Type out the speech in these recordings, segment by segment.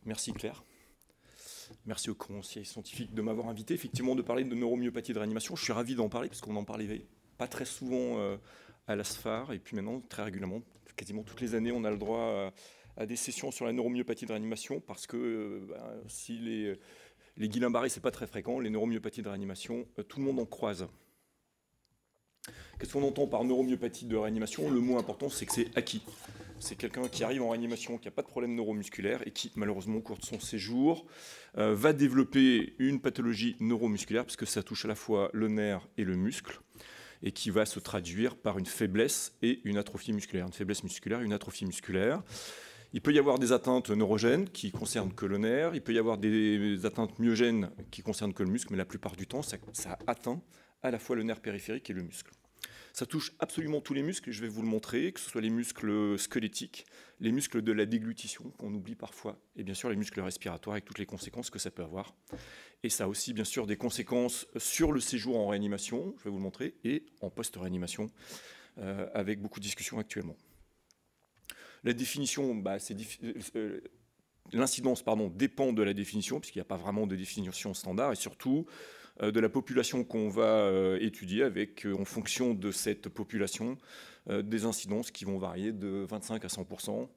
Merci Claire. Merci au conseil scientifique de m'avoir invité, effectivement, de parler de neuromyopathie de réanimation. Je suis ravi d'en parler, parce qu'on n'en parlait pas très souvent à l'ASFAR, et puis maintenant, très régulièrement, quasiment toutes les années, on a le droit à des sessions sur la neuromyopathie de réanimation, parce que si les Guillain-Barré, c'est pas très fréquent, les neuromyopathies de réanimation, tout le monde en croise. Qu'est-ce qu'on entend par neuromyopathie de réanimation? Le mot important, c'est que c'est acquis. C'est quelqu'un qui arrive en réanimation, qui n'a pas de problème neuromusculaire et qui, malheureusement, au cours de son séjour, va développer une pathologie neuromusculaire, parce que ça touche à la fois le nerf et le muscle, et qui va se traduire par une faiblesse et une atrophie musculaire. Une faiblesse musculaire et une atrophie musculaire. Il peut y avoir des atteintes neurogènes qui concernent que le nerf, il peut y avoir des atteintes myogènes qui concernent que le muscle, mais la plupart du temps, ça atteint à la fois le nerf périphérique et le muscle. Ça touche absolument tous les muscles, je vais vous le montrer, que ce soit les muscles squelettiques, les muscles de la déglutition, qu'on oublie parfois, et bien sûr les muscles respiratoires avec toutes les conséquences que ça peut avoir. Et ça a aussi bien sûr des conséquences sur le séjour en réanimation, je vais vous le montrer, et en post-réanimation, avec beaucoup de discussions actuellement. La définition, l'incidence dépend de la définition, puisqu'il n'y a pas vraiment de définition standard, et surtout de la population qu'on va étudier, avec, en fonction de cette population, des incidences qui vont varier de 25 à 100%,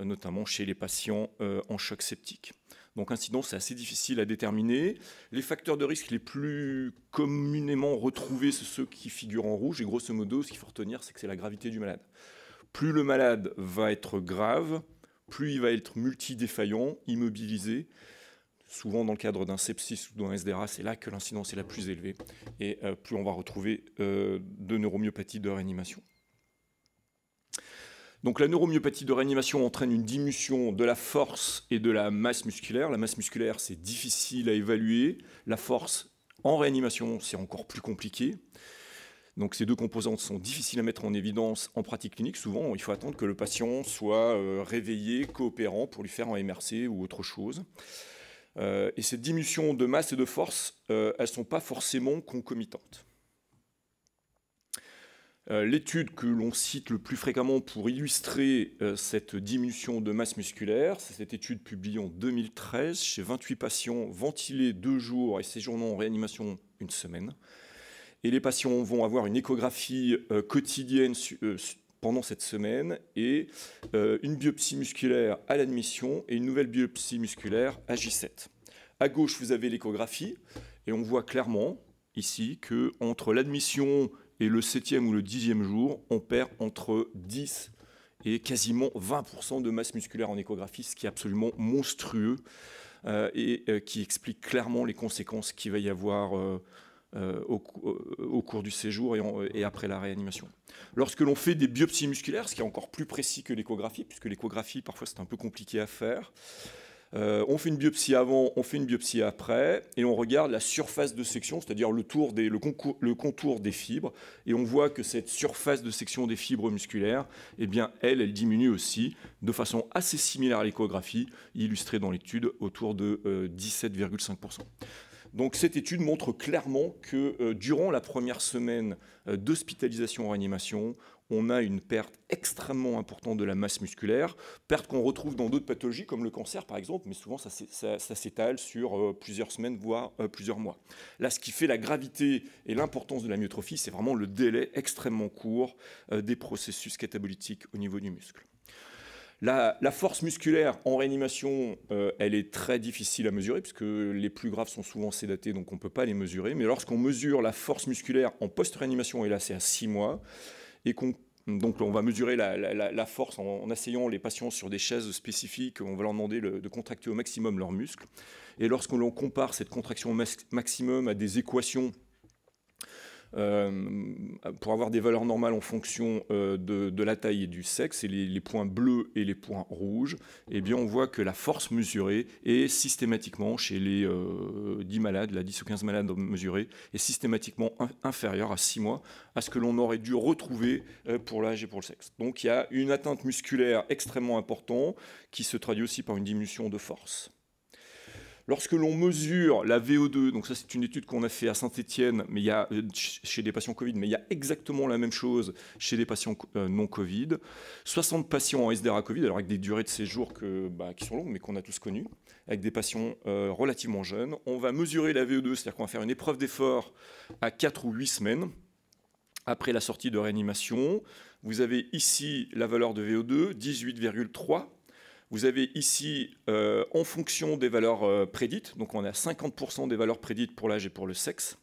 notamment chez les patients en choc septique. Donc incidence, c'est assez difficile à déterminer. Les facteurs de risque les plus communément retrouvés, c'est ceux qui figurent en rouge, et grosso modo, ce qu'il faut retenir, c'est que c'est la gravité du malade. Plus le malade va être grave, plus il va être multidéfaillant, immobilisé. Souvent dans le cadre d'un sepsis ou d'un SDRA, c'est là que l'incidence est la plus élevée, et plus on va retrouver de neuromyopathie de réanimation. Donc la neuromyopathie de réanimation entraîne une diminution de la force et de la masse musculaire. La masse musculaire, c'est difficile à évaluer. La force, en réanimation, c'est encore plus compliqué. Donc ces deux composantes sont difficiles à mettre en évidence en pratique clinique. Souvent, il faut attendre que le patient soit réveillé, coopérant, pour lui faire un MRC ou autre chose. Et cette diminution de masse et de force, elles ne sont pas forcément concomitantes. L'étude que l'on cite le plus fréquemment pour illustrer cette diminution de masse musculaire, c'est cette étude publiée en 2013 chez 28 patients ventilés 2 jours et séjournant en réanimation 1 semaine. Et les patients vont avoir une échographie quotidienne pendant cette semaine, et une biopsie musculaire à l'admission et une nouvelle biopsie musculaire à J7. À gauche, vous avez l'échographie, et on voit clairement ici qu'entre l'admission et le 7e ou le 10e jour, on perd entre 10 et quasiment 20% de masse musculaire en échographie, ce qui est absolument monstrueux, et qui explique clairement les conséquences qu'il va y avoir au cours du séjour et après la réanimation. Lorsque l'on fait des biopsies musculaires, ce qui est encore plus précis que l'échographie, puisque l'échographie, parfois, c'est un peu compliqué à faire, on fait une biopsie avant, on fait une biopsie après, et on regarde la surface de section, c'est-à-dire le contour des fibres, et on voit que cette surface de section des fibres musculaires, eh bien, elle diminue aussi de façon assez similaire à l'échographie, illustrée dans l'étude autour de 17,5%. Donc cette étude montre clairement que durant la première semaine d'hospitalisation en réanimation, on a une perte extrêmement importante de la masse musculaire, perte qu'on retrouve dans d'autres pathologies comme le cancer par exemple, mais souvent ça s'étale sur plusieurs semaines, voire plusieurs mois. Là, ce qui fait la gravité et l'importance de la myotrophie, c'est vraiment le délai extrêmement court des processus catabolytiques au niveau du muscle. La force musculaire en réanimation, elle est très difficile à mesurer, puisque les plus graves sont souvent sédatés, donc on ne peut pas les mesurer. Mais lorsqu'on mesure la force musculaire en post-réanimation, et là c'est à 6 mois, et donc on va mesurer la force en asseyant les patients sur des chaises spécifiques, on va leur demander de contracter au maximum leurs muscles. Et lorsqu'on compare cette contraction maximum à des équations pour avoir des valeurs normales en fonction de la taille et du sexe, et les points bleus et les points rouges, eh bien on voit que la force mesurée est systématiquement, chez les 10 malades, la 10 ou 15 malades mesurés, est systématiquement inférieure à 6 mois à ce que l'on aurait dû retrouver pour l'âge et pour le sexe. Donc il y a une atteinte musculaire extrêmement importante qui se traduit aussi par une diminution de force. Lorsque l'on mesure la VO2, donc ça c'est une étude qu'on a fait à Saint-Étienne, mais il y a chez des patients Covid, mais il y a exactement la même chose chez des patients non Covid. 60 patients en SDRA Covid, alors avec des durées de séjour qui sont longues, mais qu'on a tous connues, avec des patients relativement jeunes. On va mesurer la VO2, c'est-à-dire qu'on va faire une épreuve d'effort à 4 ou 8 semaines après la sortie de réanimation. Vous avez ici la valeur de VO2, 18,3. Vous avez ici, en fonction des valeurs prédites, donc on a 50% des valeurs prédites pour l'âge et pour le sexe.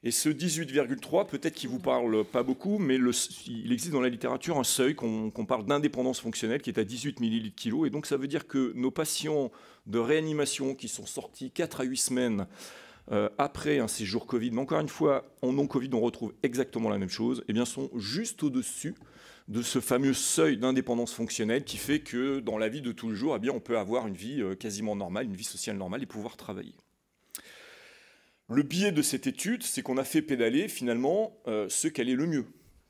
Et ce 18,3, peut-être qu'il ne vous parle pas beaucoup, mais il existe dans la littérature un seuil qu'on parle d'indépendance fonctionnelle qui est à 18 ml/kg. Et donc ça veut dire que nos patients de réanimation qui sont sortis 4 à 8 semaines après un séjour Covid, mais encore une fois, en non-Covid, on retrouve exactement la même chose, eh bien, sont juste au-dessus de ce fameux seuil d'indépendance fonctionnelle qui fait que dans la vie de tous les jours, eh bien, on peut avoir une vie quasiment normale, une vie sociale normale et pouvoir travailler. Le biais de cette étude, c'est qu'on a fait pédaler finalement ceux qui allaient le mieux.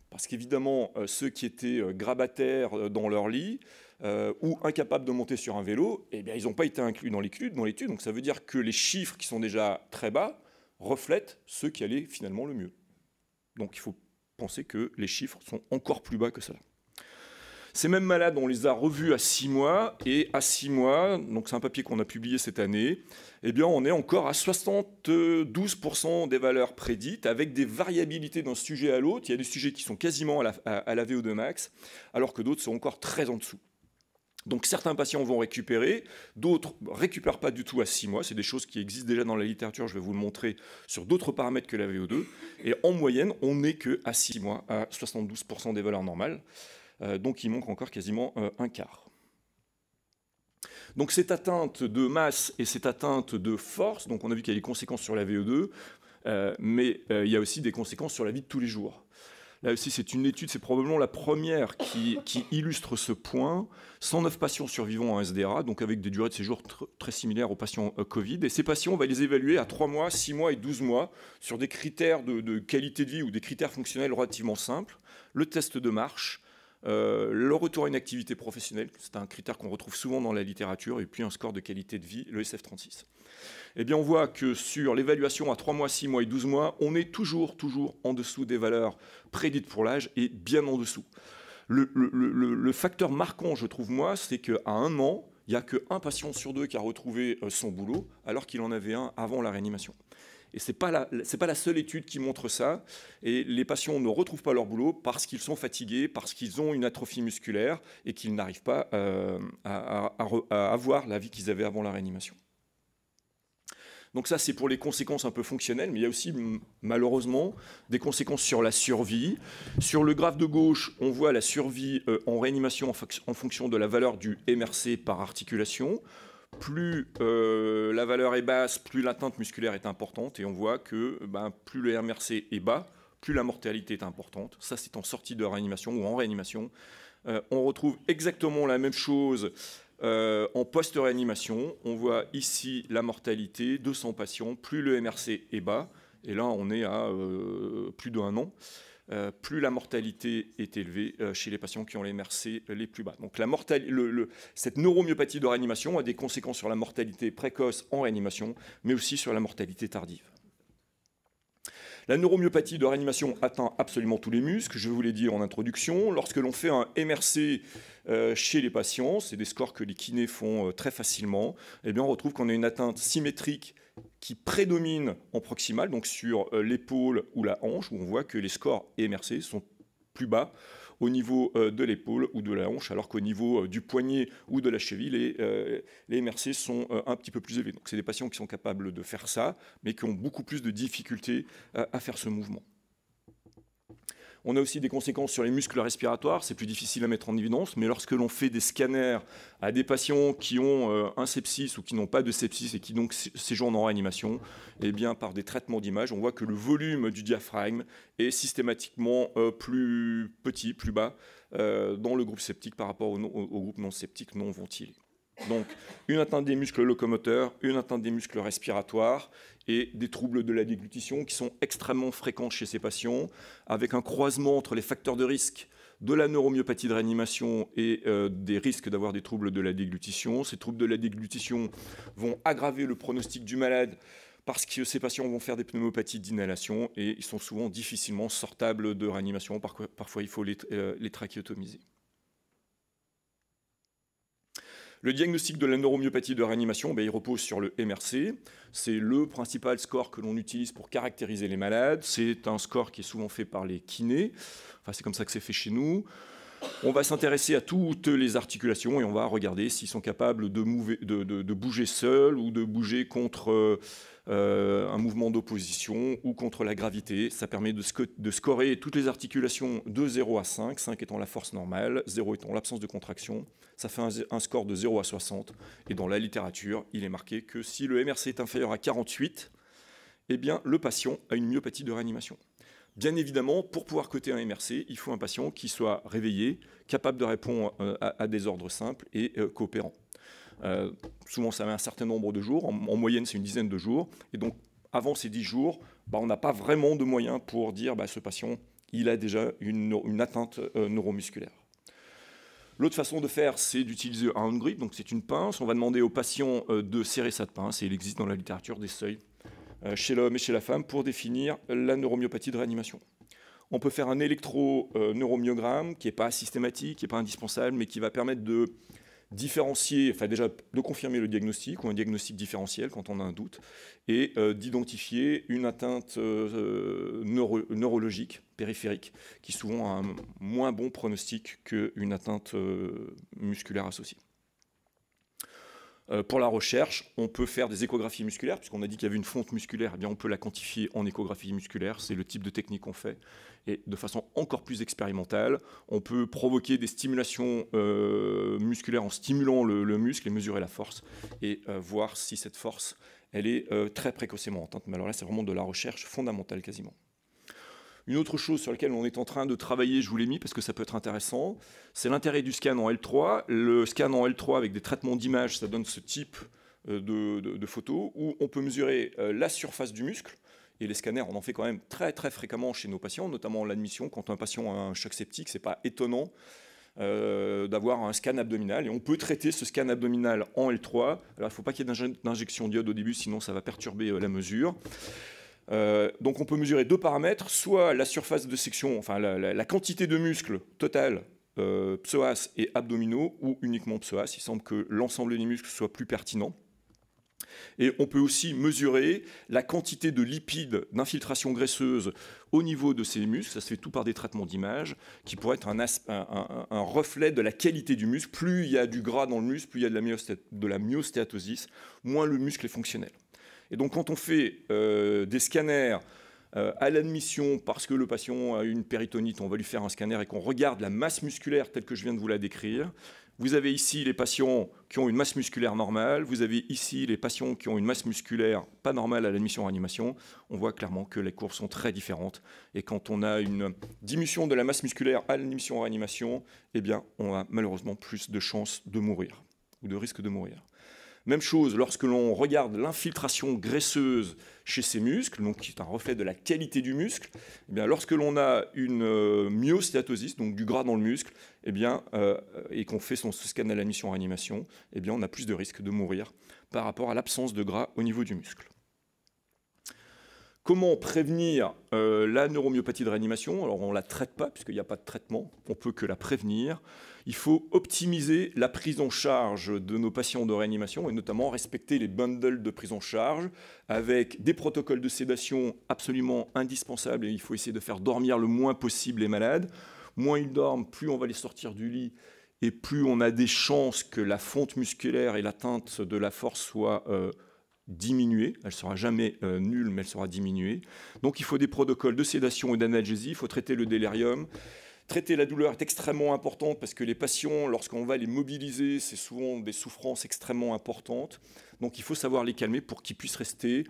Parce qu'évidemment, ceux qui étaient grabataires dans leur lit ou incapables de monter sur un vélo, eh bien, ils n'ont pas été inclus dans l'étude. Donc ça veut dire que les chiffres qui sont déjà très bas reflètent ceux qui allaient finalement le mieux. Donc il faut penser que les chiffres sont encore plus bas que cela. Ces mêmes malades, on les a revus à 6 mois, et à 6 mois, donc c'est un papier qu'on a publié cette année, eh bien on est encore à 72% des valeurs prédites, avec des variabilités d'un sujet à l'autre. Il y a des sujets qui sont quasiment à la VO2 max, alors que d'autres sont encore très en dessous. Donc certains patients vont récupérer, d'autres ne récupèrent pas du tout à 6 mois. C'est des choses qui existent déjà dans la littérature, je vais vous le montrer, sur d'autres paramètres que la VO2. Et en moyenne, on n'est qu'à 6 mois, à 72% des valeurs normales. Donc il manque encore quasiment un quart. Donc cette atteinte de masse et cette atteinte de force, donc on a vu qu'il y a des conséquences sur la VO2, mais il y a aussi des conséquences sur la vie de tous les jours. Là aussi, c'est une étude, c'est probablement la première qui illustre ce point. 109 patients survivants en SDRA, donc avec des durées de séjour très similaires aux patients Covid. Et ces patients, on va les évaluer à 3 mois, 6 mois et 12 mois sur des critères de qualité de vie ou des critères fonctionnels relativement simples. Le test de marche, le retour à une activité professionnelle, c'est un critère qu'on retrouve souvent dans la littérature, et puis un score de qualité de vie, le SF36. Eh bien, on voit que sur l'évaluation à 3 mois, 6 mois et 12 mois, on est toujours en dessous des valeurs prédites pour l'âge et bien en dessous. Le facteur marquant, je trouve, moi, c'est qu'à 1 an, il n'y a qu'un patient sur 2 qui a retrouvé son boulot, alors qu'il en avait un avant la réanimation. Et ce n'est pas la seule étude qui montre ça. Et les patients ne retrouvent pas leur boulot parce qu'ils sont fatigués, parce qu'ils ont une atrophie musculaire et qu'ils n'arrivent pas à avoir la vie qu'ils avaient avant la réanimation. Donc ça, c'est pour les conséquences un peu fonctionnelles, mais il y a aussi, malheureusement, des conséquences sur la survie. Sur le graphe de gauche, on voit la survie en réanimation en fonction de la valeur du MRC par articulation. Plus la valeur est basse, plus l'atteinte musculaire est importante, et on voit que plus le MRC est bas, plus la mortalité est importante. Ça, c'est en sortie de réanimation ou en réanimation. On retrouve exactement la même chose en post-réanimation. On voit ici la mortalité, 200 patients, plus le MRC est bas, et là on est à plus d'1 an, plus la mortalité est élevée chez les patients qui ont les MRC les plus bas. Donc cette neuromyopathie de réanimation a des conséquences sur la mortalité précoce en réanimation, mais aussi sur la mortalité tardive. La neuromyopathie de réanimation atteint absolument tous les muscles, je vous l'ai dit en introduction. Lorsque l'on fait un MRC chez les patients, c'est des scores que les kinés font très facilement, eh bien on retrouve qu'on a une atteinte symétrique qui prédomine en proximal, donc sur l'épaule ou la hanche, où on voit que les scores MRC sont plus bas au niveau de l'épaule ou de la hanche, alors qu'au niveau du poignet ou de la cheville, les MRC sont un petit peu plus élevés. Donc c'est des patients qui sont capables de faire ça, mais qui ont beaucoup plus de difficultés à faire ce mouvement. On a aussi des conséquences sur les muscles respiratoires, c'est plus difficile à mettre en évidence, mais lorsque l'on fait des scanners à des patients qui ont un sepsis ou qui n'ont pas de sepsis et qui donc séjournent en réanimation, eh bien, par des traitements d'image, on voit que le volume du diaphragme est systématiquement plus petit, plus bas dans le groupe septique par rapport au groupe non septique non ventilé. Donc, une atteinte des muscles locomoteurs, une atteinte des muscles respiratoires et des troubles de la déglutition qui sont extrêmement fréquents chez ces patients, avec un croisement entre les facteurs de risque de la neuromyopathie de réanimation et des risques d'avoir des troubles de la déglutition. Ces troubles de la déglutition vont aggraver le pronostic du malade parce que ces patients vont faire des pneumopathies d'inhalation et ils sont souvent difficilement sortables de réanimation. Parfois, il faut les trachéotomiser. Le diagnostic de la neuromyopathie de réanimation, il repose sur le MRC. C'est le principal score que l'on utilise pour caractériser les malades. C'est un score qui est souvent fait par les kinés. Enfin, c'est comme ça que c'est fait chez nous. On va s'intéresser à toutes les articulations et on va regarder s'ils sont capables de bouger seuls ou de bouger contre un mouvement d'opposition ou contre la gravité. Ça permet de scorer toutes les articulations de 0 à 5, 5 étant la force normale, 0 étant l'absence de contraction. Ça fait un score de 0 à 60. Et dans la littérature, il est marqué que si le MRC est inférieur à 48, eh bien, le patient a une myopathie de réanimation. Bien évidemment, pour pouvoir coter un MRC, il faut un patient qui soit réveillé, capable de répondre à des ordres simples et coopérant. Souvent, ça met un certain nombre de jours. En moyenne, c'est une dizaine de jours. Et donc, avant ces 10 jours, on n'a pas vraiment de moyens pour dire ce patient, il a déjà une atteinte neuromusculaire. L'autre façon de faire, c'est d'utiliser un hand grip. Donc, c'est une pince. On va demander au patient de serrer cette pince. Et il existe dans la littérature des seuils chez l'homme et chez la femme pour définir la neuromyopathie de réanimation. On peut faire un électroneurommyogramme qui n'est pas systématique, qui n'est pas indispensable, mais qui va permettre de différencier, enfin déjà de confirmer le diagnostic ou un diagnostic différentiel quand on a un doute, et d'identifier une atteinte neurologique périphérique qui souvent a un moins bon pronostic qu'une atteinte musculaire associée. Pour la recherche, on peut faire des échographies musculaires, puisqu'on a dit qu'il y avait une fonte musculaire, eh bien on peut la quantifier en échographie musculaire, c'est le type de technique qu'on fait. Et de façon encore plus expérimentale, on peut provoquer des stimulations musculaires en stimulant le muscle et mesurer la force, et voir si cette force, elle est très précocement atteinte. Mais alors là, c'est vraiment de la recherche fondamentale quasiment. Une autre chose sur laquelle on est en train de travailler, je vous l'ai mis parce que ça peut être intéressant, c'est l'intérêt du scan en L3. Le scan en L3 avec des traitements d'image, ça donne ce type de photos où on peut mesurer la surface du muscle. Et les scanners, on en fait quand même très très fréquemment chez nos patients, notamment en l'admission. Quand un patient a un choc septique, ce n'est pas étonnant d'avoir un scan abdominal. Et on peut traiter ce scan abdominal en L3. Alors il ne faut pas qu'il y ait d'injection d'iode au début, sinon ça va perturber la mesure. Donc on peut mesurer deux paramètres, soit la surface de section, enfin la quantité de muscles totale, psoas et abdominaux, ou uniquement psoas. Il semble que l'ensemble des muscles soit plus pertinent. Et on peut aussi mesurer la quantité de lipides, d'infiltration graisseuse au niveau de ces muscles. Ça se fait tout par des traitements d'image qui pourraient être un reflet de la qualité du muscle. Plus il y a du gras dans le muscle, plus il y a de la myostéatosis, moins le muscle est fonctionnel. Et donc quand on fait des scanners à l'admission parce que le patient a une péritonite, on va lui faire un scanner et qu'on regarde la masse musculaire telle que je viens de vous la décrire. Vous avez ici les patients qui ont une masse musculaire normale, vous avez ici les patients qui ont une masse musculaire pas normale à l'admission en réanimation. On voit clairement que les courbes sont très différentes. Et quand on a une diminution de la masse musculaire à l'admission en réanimation, eh bien, on a malheureusement plus de chances de mourir ou de risque de mourir. Même chose lorsque l'on regarde l'infiltration graisseuse chez ces muscles, donc qui est un reflet de la qualité du muscle. Eh bien, lorsque l'on a une myostéatosis, donc du gras dans le muscle, eh bien, et qu'on fait ce scan à l'admission en réanimation, eh bien, on a plus de risque de mourir par rapport à l'absence de gras au niveau du muscle. Comment prévenir la neuromyopathie de réanimation? Alors on ne la traite pas puisqu'il n'y a pas de traitement, on ne peut que la prévenir. Il faut optimiser la prise en charge de nos patients de réanimation et notamment respecter les bundles de prise en charge avec des protocoles de sédation absolument indispensables et il faut essayer de faire dormir le moins possible les malades. Moins ils dorment, plus on va les sortir du lit et plus on a des chances que la fonte musculaire et l'atteinte de la force soient diminuée. Elle ne sera jamais nulle, mais elle sera diminuée. Donc il faut des protocoles de sédation et d'analgésie, il faut traiter le délirium. Traiter la douleur est extrêmement importante parce que les patients, lorsqu'on va les mobiliser, c'est souvent des souffrances extrêmement importantes. Donc il faut savoir les calmer pour qu'ils puissent rester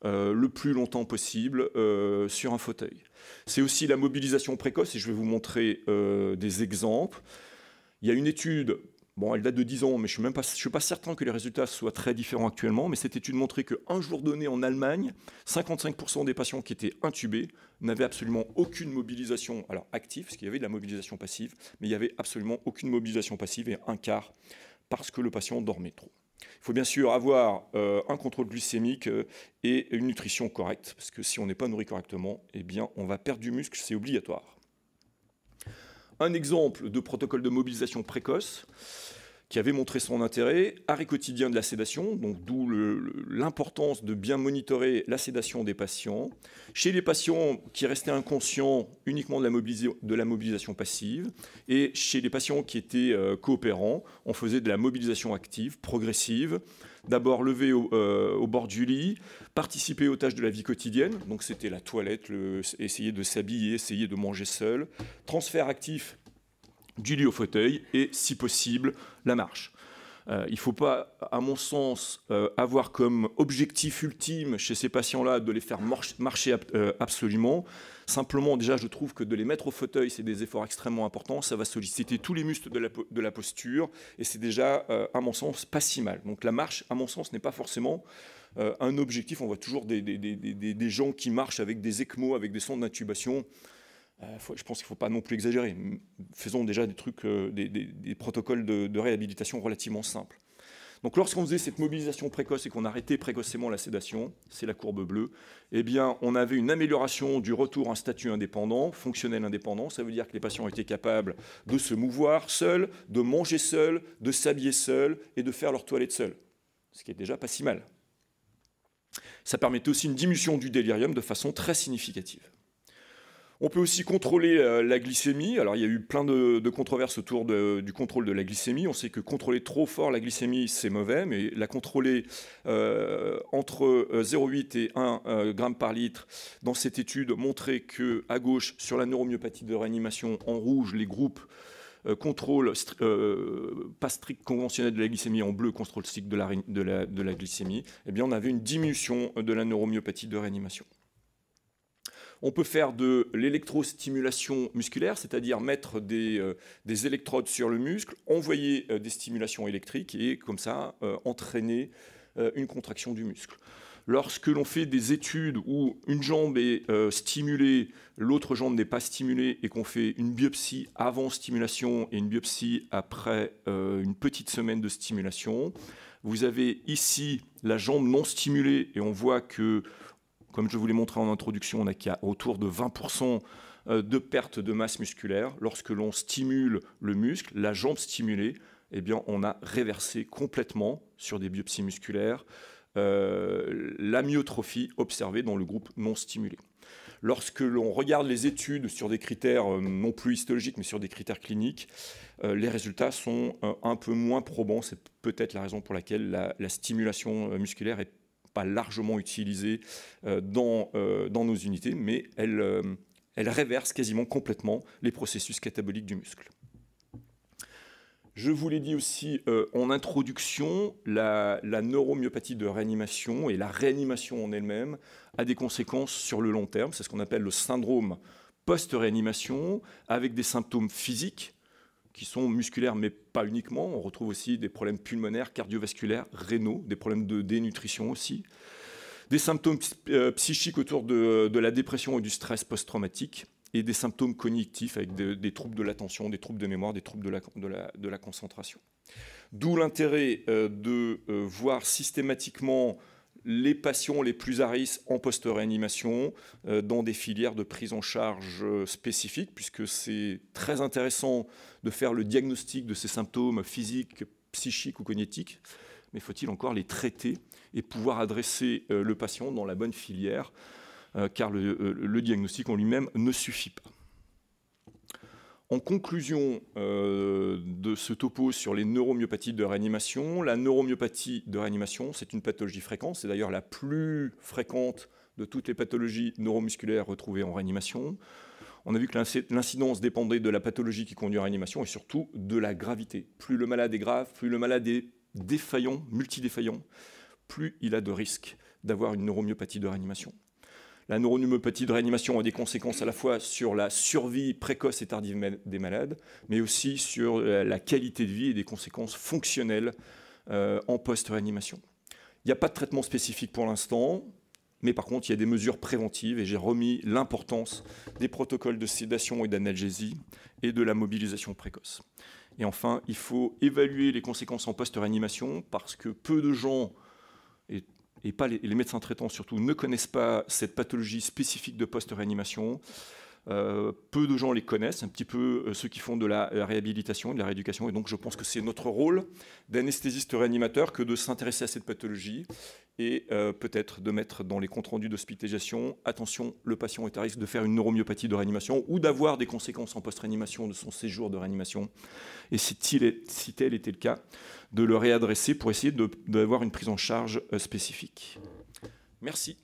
le plus longtemps possible sur un fauteuil. C'est aussi la mobilisation précoce et je vais vous montrer des exemples. Il y a une étude Bon, elle date de 10 ans, mais je ne suis pas certain que les résultats soient très différents actuellement. Mais cette étude montrait qu'un jour donné en Allemagne, 55% des patients qui étaient intubés n'avaient absolument aucune mobilisation, alors active, parce qu'il y avait de la mobilisation passive, mais il n'y avait absolument aucune mobilisation passive et un quart parce que le patient dormait trop. Il faut bien sûr avoir un contrôle glycémique et une nutrition correcte, parce que si on n'est pas nourri correctement, eh bien, on va perdre du muscle, c'est obligatoire. Un exemple de protocole de mobilisation précoce qui avait montré son intérêt, arrêt quotidien de la sédation, donc d'où l'importance de bien monitorer la sédation des patients. Chez les patients qui restaient inconscients, uniquement de la mobilisation passive, et chez les patients qui étaient coopérants, on faisait de la mobilisation active, progressive. D'abord lever au bord du lit, participer aux tâches de la vie quotidienne, donc c'était la toilette, essayer de s'habiller, essayer de manger seul, transfert actif du lit au fauteuil et, si possible, la marche. Il ne faut pas, à mon sens, avoir comme objectif ultime chez ces patients-là de les faire marcher absolument. Simplement, déjà, je trouve que de les mettre au fauteuil, c'est des efforts extrêmement importants. Ça va solliciter tous les muscles de la posture et c'est déjà, à mon sens, pas si mal. Donc la marche, à mon sens, n'est pas forcément un objectif. On voit toujours des gens qui marchent avec des ECMO, avec des sondes d'intubation. Je pense qu'il ne faut pas non plus exagérer. Faisons déjà des trucs, des protocoles de réhabilitation relativement simples. Donc lorsqu'on faisait cette mobilisation précoce et qu'on arrêtait précocement la sédation, c'est la courbe bleue, eh bien on avait une amélioration du retour à un statut indépendant, fonctionnel indépendant. Ça veut dire que les patients étaient capables de se mouvoir seuls, de manger seuls, de s'habiller seuls et de faire leur toilette seuls. Ce qui est déjà pas si mal. Ça permettait aussi une diminution du délirium de façon très significative. On peut aussi contrôler la glycémie. Alors, il y a eu plein de controverses autour du contrôle de la glycémie. On sait que contrôler trop fort la glycémie, c'est mauvais, mais la contrôler entre 0,8 et 1 g par litre, dans cette étude, montrait qu'à gauche, sur la neuromyopathie de réanimation, en rouge, les groupes contrôle pas strict conventionnel de la glycémie, en bleu, contrôle strict de la glycémie, eh bien, on avait une diminution de la neuromyopathie de réanimation. On peut faire de l'électrostimulation musculaire, c'est-à-dire mettre des électrodes sur le muscle, envoyer des stimulations électriques et comme ça entraîner une contraction du muscle. Lorsque l'on fait des études où une jambe est stimulée, l'autre jambe n'est pas stimulée et qu'on fait une biopsie avant stimulation et une biopsie après une petite semaine de stimulation, vous avez ici la jambe non stimulée et on voit que, comme je vous l'ai montré en introduction, on a autour de 20% de perte de masse musculaire. Lorsque l'on stimule le muscle, la jambe stimulée, eh bien, on a réversé complètement sur des biopsies musculaires la myotrophie observée dans le groupe non stimulé. Lorsque l'on regarde les études sur des critères non plus histologiques, mais sur des critères cliniques, les résultats sont un peu moins probants. C'est peut-être la raison pour laquelle la stimulation musculaire est pas largement utilisée dans nos unités, mais elle réverse quasiment complètement les processus cataboliques du muscle. Je vous l'ai dit aussi en introduction, la neuromyopathie de réanimation et la réanimation en elle-même a des conséquences sur le long terme. C'est ce qu'on appelle le syndrome post-réanimation, avec des symptômes physiques qui sont musculaires, mais pas uniquement. On retrouve aussi des problèmes pulmonaires, cardiovasculaires, rénaux, des problèmes de dénutrition aussi. Des symptômes psychiques autour de la dépression et du stress post-traumatique, et des symptômes cognitifs avec des troubles de l'attention, des troubles de mémoire, des troubles de la concentration. D'où l'intérêt de voir systématiquement les patients les plus à risque en post-réanimation dans des filières de prise en charge spécifiques, puisque c'est très intéressant de faire le diagnostic de ces symptômes physiques, psychiques ou cognitifs, mais faut-il encore les traiter et pouvoir adresser le patient dans la bonne filière, car le diagnostic en lui-même ne suffit pas. En conclusion de ce topo sur les neuromyopathies de réanimation, la neuromyopathie de réanimation, c'est une pathologie fréquente, c'est d'ailleurs la plus fréquente de toutes les pathologies neuromusculaires retrouvées en réanimation. On a vu que l'incidence dépendait de la pathologie qui conduit à réanimation et surtout de la gravité. Plus le malade est grave, plus le malade est défaillant, multidéfaillant, plus il a de risques d'avoir une neuromyopathie de réanimation. La neuroneumopathie de réanimation a des conséquences à la fois sur la survie précoce et tardive des malades, mais aussi sur la qualité de vie et des conséquences fonctionnelles en post-réanimation. Il n'y a pas de traitement spécifique pour l'instant, mais par contre, il y a des mesures préventives et j'ai remis l'importance des protocoles de sédation et d'analgésie et de la mobilisation précoce. Et enfin, il faut évaluer les conséquences en post-réanimation parce que peu de gens, et pas les médecins traitants surtout, ne connaissent pas cette pathologie spécifique de post-réanimation. Peu de gens les connaissent, un petit peu ceux qui font de la réhabilitation et de la rééducation. Et donc, je pense que c'est notre rôle d'anesthésiste réanimateur que de s'intéresser à cette pathologie et peut-être de mettre dans les comptes rendus d'hospitalisation, attention, le patient est à risque de faire une neuromyopathie de réanimation ou d'avoir des conséquences en post-réanimation de son séjour de réanimation. Et si tel était le cas, de le réadresser pour essayer d'avoir une prise en charge spécifique. Merci.